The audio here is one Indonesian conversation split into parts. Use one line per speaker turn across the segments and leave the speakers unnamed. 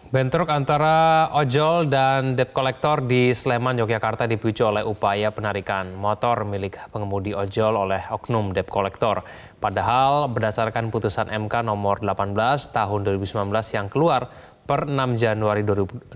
Bentrok antara ojol dan debt collector di Sleman, Yogyakarta dipicu oleh upaya penarikan motor milik pengemudi ojol oleh oknum debt collector. Padahal berdasarkan putusan MK nomor 18 tahun 2019 yang keluar per 6 Januari 2020,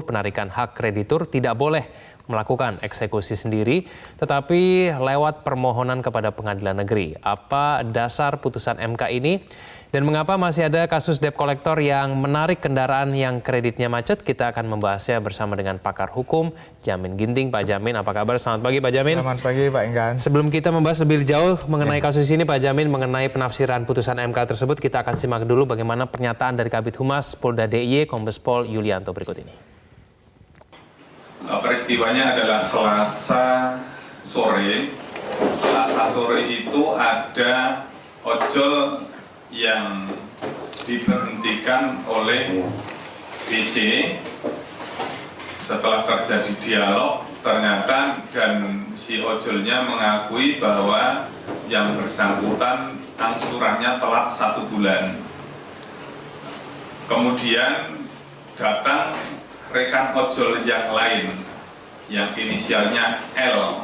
penarikan hak kreditur tidak boleh melakukan eksekusi sendiri, tetapi lewat permohonan kepada pengadilan negeri. Apa dasar putusan MK ini? Dan mengapa masih ada kasus debt collector yang menarik kendaraan yang kreditnya macet? Kita akan membahasnya bersama dengan pakar hukum Jamin Ginting. Pak Jamin, apa kabar? Selamat pagi Pak Jamin.
Selamat pagi Pak Enggan.
Sebelum kita membahas lebih jauh mengenai kasus ini Pak Jamin, mengenai penafsiran putusan MK tersebut, kita akan simak dulu bagaimana pernyataan dari Kabid Humas Polda DIY Kombes Pol Yulianto berikut ini.
Peristiwanya adalah Selasa sore. Selasa sore itu ada ojol yang diberhentikan oleh DC. Setelah terjadi dialog, ternyata dan si ojolnya mengakui bahwa yang bersangkutan angsurannya telat 1 bulan. Kemudian datang rekan ojol yang lain yang inisialnya L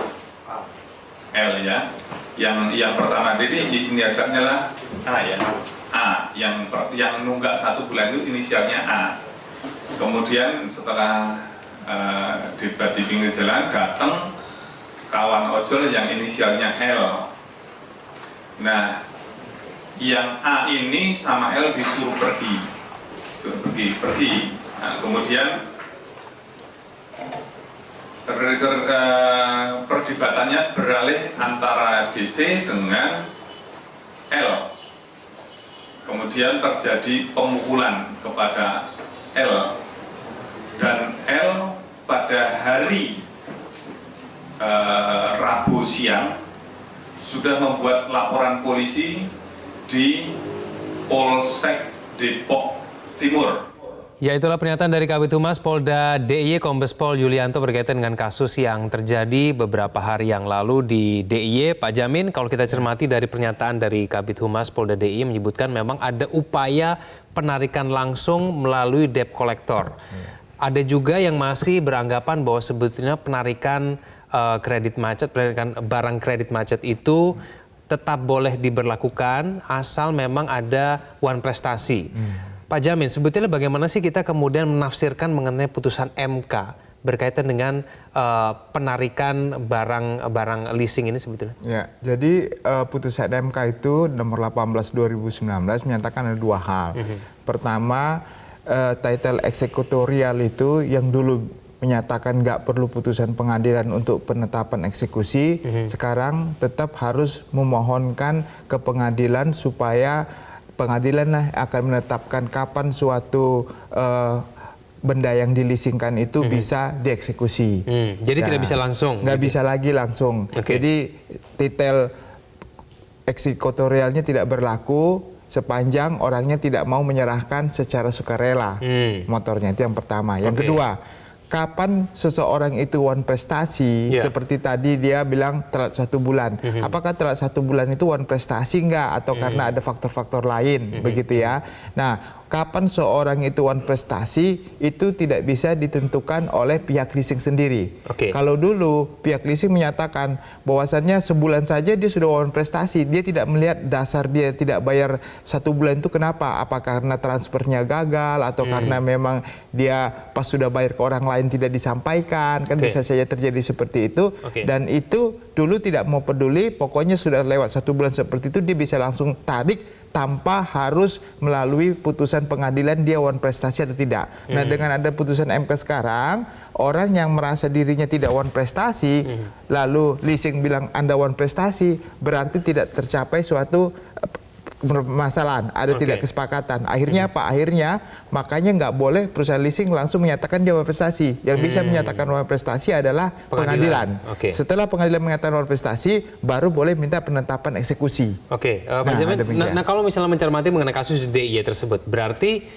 ya. Yang pertama jadi di sini ajaknya lah A ya. A yang nunggak 1 bulan itu inisialnya A. Kemudian setelah debat di pinggir jalan datang kawan ojol yang inisialnya L. Nah, yang A ini sama L disuruh pergi. Nah, kemudian perdebatannya beralih antara DC dengan L. Kemudian terjadi pemukulan kepada L. Dan L pada hari Rabu siang sudah membuat laporan polisi di Polsek Depok Timur.
Ya, itulah pernyataan dari Kabid Humas Polda DIY Kombes Pol Yulianto berkaitan dengan kasus yang terjadi beberapa hari yang lalu di DIY. Pak Jamin, kalau kita cermati dari pernyataan dari Kabid Humas Polda DIY menyebutkan memang ada upaya penarikan langsung melalui debt collector. Ada juga yang masih beranggapan bahwa sebetulnya penarikan kredit macet, penarikan barang kredit macet itu tetap boleh diberlakukan asal memang ada one prestasi. Pak Jamin, sebetulnya bagaimana sih kita kemudian menafsirkan mengenai putusan MK berkaitan dengan penarikan barang leasing ini sebetulnya?
Ya, jadi putusan MK itu nomor 18 2019 menyatakan ada 2 hal. Pertama, title eksekutorial itu yang dulu menyatakan nggak perlu putusan pengadilan untuk penetapan eksekusi, sekarang tetap harus memohonkan ke pengadilan supaya pengadilan lah akan menetapkan kapan suatu benda yang dileasingkan itu bisa dieksekusi.
Jadi tidak bisa langsung?
Nggak bisa lagi langsung. Jadi titel eksekutorialnya tidak berlaku sepanjang orangnya tidak mau menyerahkan secara sukarela motornya. Itu yang pertama. Yang kedua, kapan seseorang itu one prestasi, seperti tadi dia bilang telat 1 bulan. Apakah telat 1 bulan itu one prestasi enggak? Atau karena ada faktor-faktor lain, begitu ya. Nah, kapan seorang itu one prestasi, itu tidak bisa ditentukan oleh pihak leasing sendiri. Kalau dulu pihak leasing menyatakan bahwasannya sebulan saja dia sudah one prestasi, dia tidak melihat dasar dia tidak bayar 1 bulan itu kenapa? Apa karena transfernya gagal, atau karena memang dia pas sudah bayar ke orang lain tidak disampaikan, kan bisa saja terjadi seperti itu. Dan itu dulu tidak mau peduli, pokoknya sudah lewat 1 bulan seperti itu dia bisa langsung tarik tanpa harus melalui putusan pengadilan dia one prestasi atau tidak. Nah, dengan ada putusan MK sekarang, orang yang merasa dirinya tidak one prestasi, lalu leasing bilang Anda one prestasi, berarti tidak tercapai suatu permasalahan, ada tidak kesepakatan. Akhirnya apa? Akhirnya makanya nggak boleh perusahaan leasing langsung menyatakan dia one prestasi. Yang bisa menyatakan one prestasi adalah pengadilan. Setelah pengadilan mengatakan one prestasi, baru boleh minta penetapan eksekusi.
Pak Jamin, nah kalau misalnya mencermati mengenai kasus DIY tersebut, berarti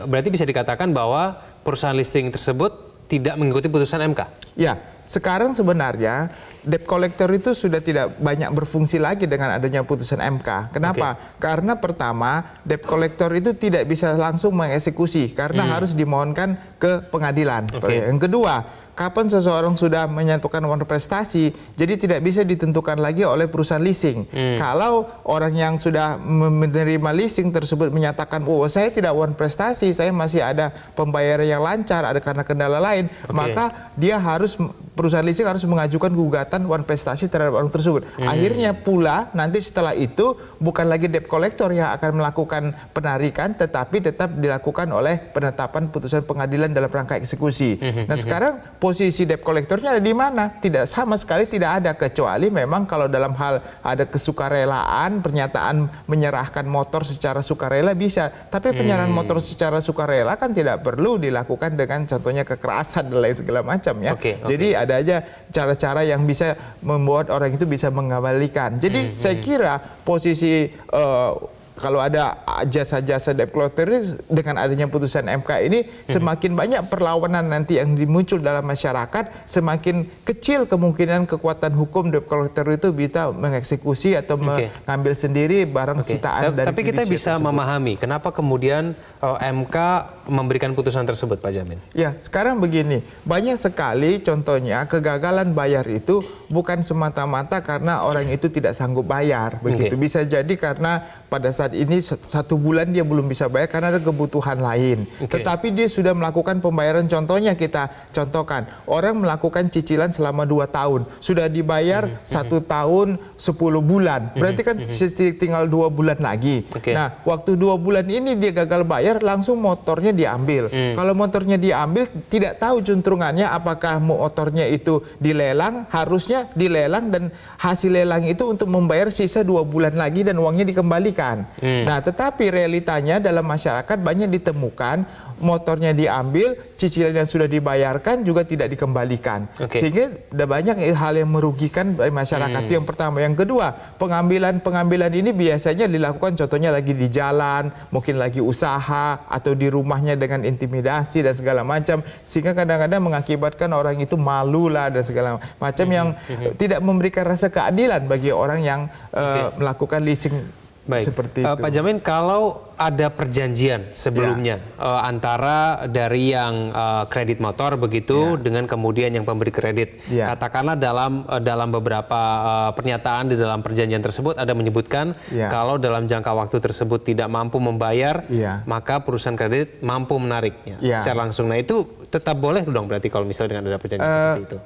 berarti bisa dikatakan bahwa perusahaan leasing tersebut tidak mengikuti putusan MK?
Ya, sekarang sebenarnya debt collector itu sudah tidak banyak berfungsi lagi dengan adanya putusan MK. Kenapa? Karena pertama, debt collector itu tidak bisa langsung mengeksekusi karena harus dimohonkan ke pengadilan. Yang kedua, kapan seseorang sudah menyatukan uang prestasi, jadi tidak bisa ditentukan lagi oleh perusahaan leasing. Kalau orang yang sudah menerima leasing tersebut menyatakan, oh saya tidak uang prestasi, saya masih ada pembayaran yang lancar, ada karena kendala lain, maka dia harus, perusahaan leasing harus mengajukan gugatan uang prestasi terhadap orang tersebut. Akhirnya pula nanti setelah itu bukan lagi debt collector yang akan melakukan penarikan, tetapi tetap dilakukan oleh penetapan putusan pengadilan dalam rangka eksekusi. Nah sekarang posisi debt collectornya ada di mana? Tidak, sama sekali tidak ada, kecuali memang kalau dalam hal ada kesukarelaan, pernyataan menyerahkan motor secara sukarela bisa. Tapi penyerahan motor secara sukarela kan tidak perlu dilakukan dengan contohnya kekerasan dan lain segala macam ya. Jadi ada aja cara-cara yang bisa membuat orang itu bisa mengembalikan. Jadi saya kira posisi kalau ada jasa-jasa debt collector dengan adanya putusan MK ini semakin banyak perlawanan nanti yang muncul dalam masyarakat, semakin kecil kemungkinan kekuatan hukum debt collector itu bisa mengeksekusi atau mengambil sendiri barang sitaan dari
tapi kita bisa
tersebut.
memahami kenapa kemudian MK memberikan putusan tersebut, Pak Jamin.
Ya, sekarang begini, banyak sekali contohnya kegagalan bayar itu bukan semata-mata karena orang itu tidak sanggup bayar, begitu. Bisa jadi karena pada saat ini 1 bulan dia belum bisa bayar karena ada kebutuhan lain. Tetapi dia sudah melakukan pembayaran, contohnya kita contohkan, orang melakukan cicilan selama 2 tahun, sudah dibayar 1 tahun 10 bulan, berarti kan tinggal 2 bulan lagi. Nah, waktu 2 bulan ini dia gagal bayar, langsung motornya diambil. Kalau motornya diambil, tidak tahu juntrungannya apakah motornya itu dilelang, harusnya dilelang dan hasil lelang itu untuk membayar sisa 2 bulan lagi dan uangnya dikembalikan. Nah, tetapi realitanya dalam masyarakat banyak ditemukan motornya diambil, cicilan yang sudah dibayarkan juga tidak dikembalikan. Sehingga ada banyak hal yang merugikan bagi masyarakat. Itu yang pertama. Yang kedua, pengambilan ini biasanya dilakukan contohnya lagi di jalan, mungkin lagi usaha, atau di rumahnya dengan intimidasi dan segala macam. Sehingga kadang-kadang mengakibatkan orang itu malu lah dan segala macam yang tidak memberikan rasa keadilan bagi orang yang melakukan leasing. Seperti itu.
Pak Jamin, kalau ada perjanjian sebelumnya antara dari yang kredit motor begitu dengan kemudian yang pemberi kredit, katakanlah dalam beberapa pernyataan di dalam perjanjian tersebut ada menyebutkan kalau dalam jangka waktu tersebut tidak mampu membayar, maka perusahaan kredit mampu menariknya secara langsung. Nah, itu tetap boleh dong berarti kalau misalnya dengan ada perjanjian seperti itu.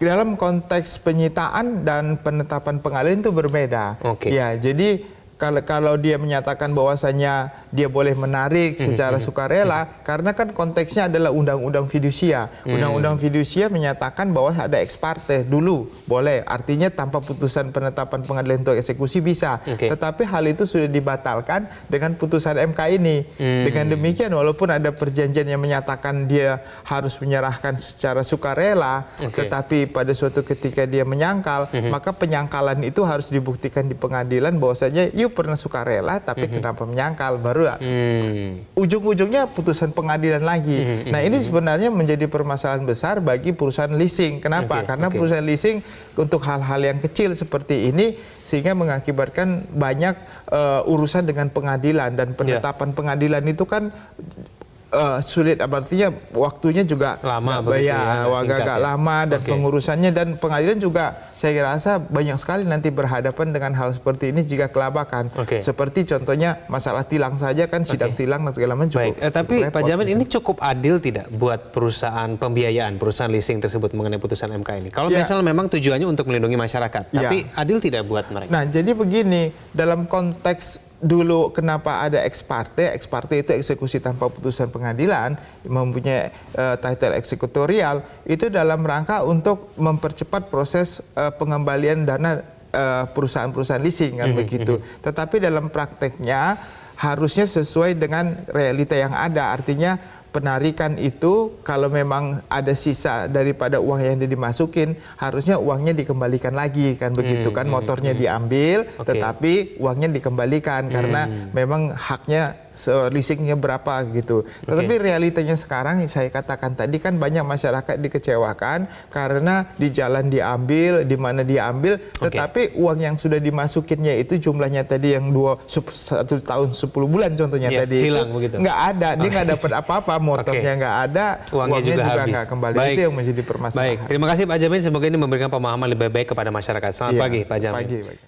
Dalam konteks penyitaan dan penetapan pengalihan itu berbeda. Ya, jadi kalau dia menyatakan bahwasanya dia boleh menarik secara sukarela, karena kan konteksnya adalah undang-undang fidusia. Undang-undang fidusia menyatakan bahwa ada ex parte dulu boleh, artinya tanpa putusan penetapan pengadilan untuk eksekusi bisa. Tetapi hal itu sudah dibatalkan dengan putusan MK ini. Dengan demikian, walaupun ada perjanjian yang menyatakan dia harus menyerahkan secara sukarela, tetapi pada suatu ketika dia menyangkal, maka penyangkalan itu harus dibuktikan di pengadilan bahwasanya pernah sukarela tapi kenapa menyangkal, baru ujung-ujungnya putusan pengadilan lagi. Nah, ini sebenarnya menjadi permasalahan besar bagi perusahaan leasing. Kenapa? Karena perusahaan leasing untuk hal-hal yang kecil seperti ini sehingga mengakibatkan banyak urusan dengan pengadilan, dan penetapan pengadilan itu kan sulit, artinya waktunya juga
lama,
agak lama, dan pengurusannya, dan pengadilan juga saya rasa banyak sekali nanti berhadapan dengan hal seperti ini jika kelabakan. Seperti contohnya masalah tilang saja kan, sidang tilang dan segala macam.
Tapi Pak Jamin, ini cukup adil tidak buat perusahaan pembiayaan, perusahaan leasing tersebut mengenai putusan MK ini? Kalau misalnya memang tujuannya untuk melindungi masyarakat, tapi adil tidak buat mereka?
Nah, jadi begini, dalam konteks dulu kenapa ada ex parte itu eksekusi tanpa putusan pengadilan, mempunyai title eksekutorial, itu dalam rangka untuk mempercepat proses pengembalian dana perusahaan-perusahaan leasing kan begitu. Tetapi dalam prakteknya harusnya sesuai dengan realita yang ada, artinya penarikan itu kalau memang ada sisa daripada uang yang dimasukin, harusnya uangnya dikembalikan lagi kan begitu kan, motornya diambil tetapi uangnya dikembalikan karena memang haknya leasingnya berapa gitu. Tetapi realitanya sekarang saya katakan tadi kan banyak masyarakat dikecewakan karena di jalan diambil, di mana diambil, tetapi uang yang sudah dimasukinnya itu jumlahnya tadi yang 1 tahun 10 bulan contohnya tadi
hilang
itu
begitu.
nggak ada, dia nggak dapat apa-apa, motornya nggak ada,
uangnya juga habis.
nggak kembali.
Baik.
Itu yang menjadi permasalahan.
Baik, terima kasih Pak Jamin. Semoga ini memberikan pemahaman lebih baik kepada masyarakat. Selamat pagi Pak Jamin.
Pagi.